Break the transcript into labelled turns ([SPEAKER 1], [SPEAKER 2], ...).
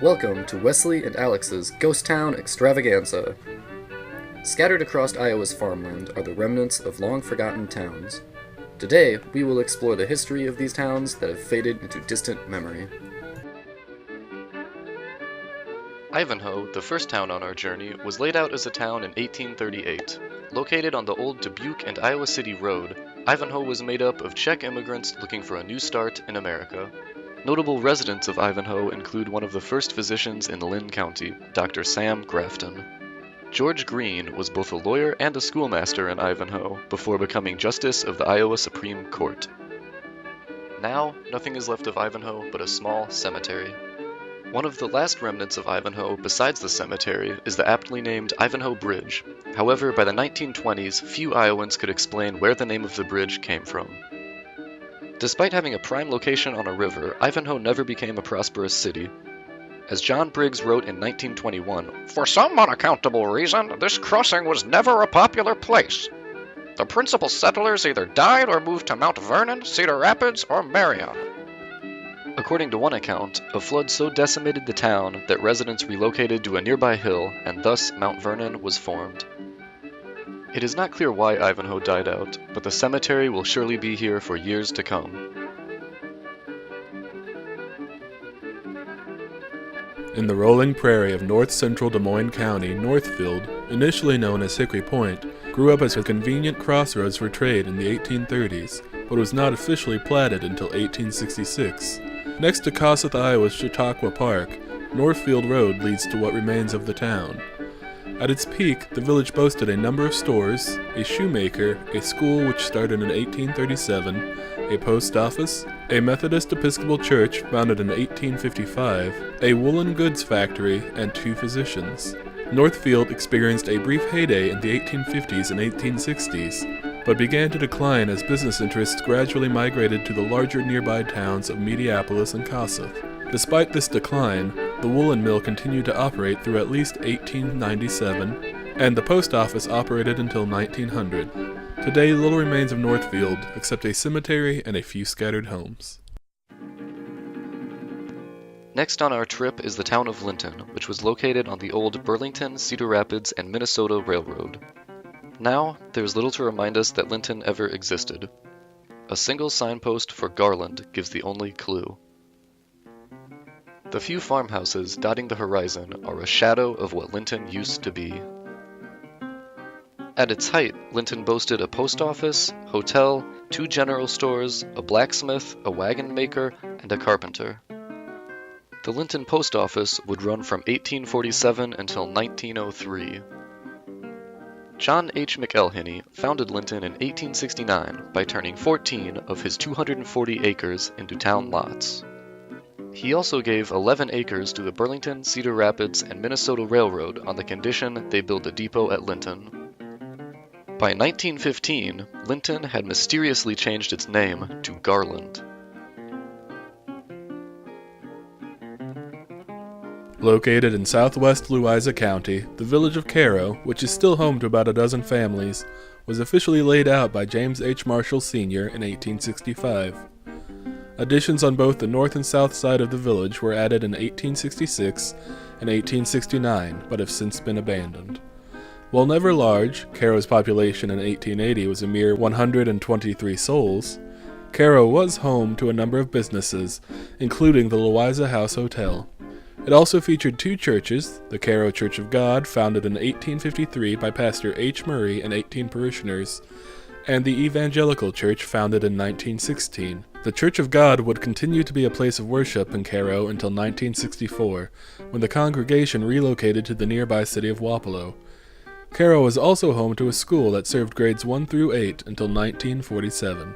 [SPEAKER 1] Welcome to Wesley and Alex's Ghost Town Extravaganza. Scattered across Iowa's farmland are the remnants of long-forgotten towns. Today, we will explore the history of these towns that have faded into distant memory.
[SPEAKER 2] Ivanhoe, the first town on our journey, was laid out as a town in 1838. Located on the old Dubuque and Iowa City Road, Ivanhoe was made up of Czech immigrants looking for a new start in America. Notable residents of Ivanhoe include one of the first physicians in Linn County, Dr. Sam Grafton. George Green was both a lawyer and a schoolmaster in Ivanhoe before becoming Justice of the Iowa Supreme Court. Now, nothing is left of Ivanhoe but a small cemetery. One of the last remnants of Ivanhoe besides the cemetery is the aptly named Ivanhoe Bridge. However, by the 1920s, few Iowans could explain where the name of the bridge came from. Despite having a prime location on a river, Ivanhoe never became a prosperous city. As John Briggs wrote in 1921, "For some unaccountable reason, this crossing was never a popular place. The principal settlers either died or moved to Mount Vernon, Cedar Rapids, or Marion." According to one account, a flood so decimated the town that residents relocated to a nearby hill, and thus Mount Vernon was formed. It is not clear why Ivanhoe died out, but the cemetery will surely be here for years to come.
[SPEAKER 3] In the rolling prairie of north-central Des Moines County, Northfield, initially known as Hickory Point, grew up as a convenient crossroads for trade in the 1830s, but was not officially platted until 1866. Next to Kossuth, Iowa's Chautauqua Park, Northfield Road leads to what remains of the town. At its peak, the village boasted a number of stores, a shoemaker, a school which started in 1837, a post office, a Methodist Episcopal church founded in 1855, a woolen goods factory, and 2 physicians. Northfield experienced a brief heyday in the 1850s and 1860s, but began to decline as business interests gradually migrated to the larger nearby towns of Mediapolis and Kossuth. Despite this decline, the woolen mill continued to operate through at least 1897, and the post office operated until 1900. Today, little remains of Northfield, except a cemetery and a few scattered homes.
[SPEAKER 2] Next on our trip is the town of Linton, which was located on the old Burlington, Cedar Rapids, and Minnesota Railroad. Now, there's little to remind us that Linton ever existed. A single signpost for Garland gives the only clue. The few farmhouses dotting the horizon are a shadow of what Linton used to be. At its height, Linton boasted a post office, hotel, 2 general stores, a blacksmith, a wagon maker, and a carpenter. The Linton post office would run from 1847 until 1903. John H. McElhinney founded Linton in 1869 by turning 14 of his 240 acres into town lots. He also gave 11 acres to the Burlington, Cedar Rapids, and Minnesota Railroad on the condition they build a depot at Linton. By 1915, Linton had mysteriously changed its name to Garland.
[SPEAKER 3] Located in southwest Louisa County, the village of Cairo, which is still home to about a dozen families, was officially laid out by James H. Marshall Sr. in 1865. Additions on both the north and south side of the village were added in 1866 and 1869, but have since been abandoned. While never large, Cairo's population in 1880 was a mere 123 souls. Cairo was home to a number of businesses, including the Louisa House Hotel. It also featured 2 churches, the Cairo Church of God, founded in 1853 by Pastor H. Murray and 18 parishioners, and the Evangelical Church, founded in 1916. The Church of God would continue to be a place of worship in Cairo until 1964, when the congregation relocated to the nearby city of Wapello. Cairo was also home to a school that served grades 1 through 8 until 1947.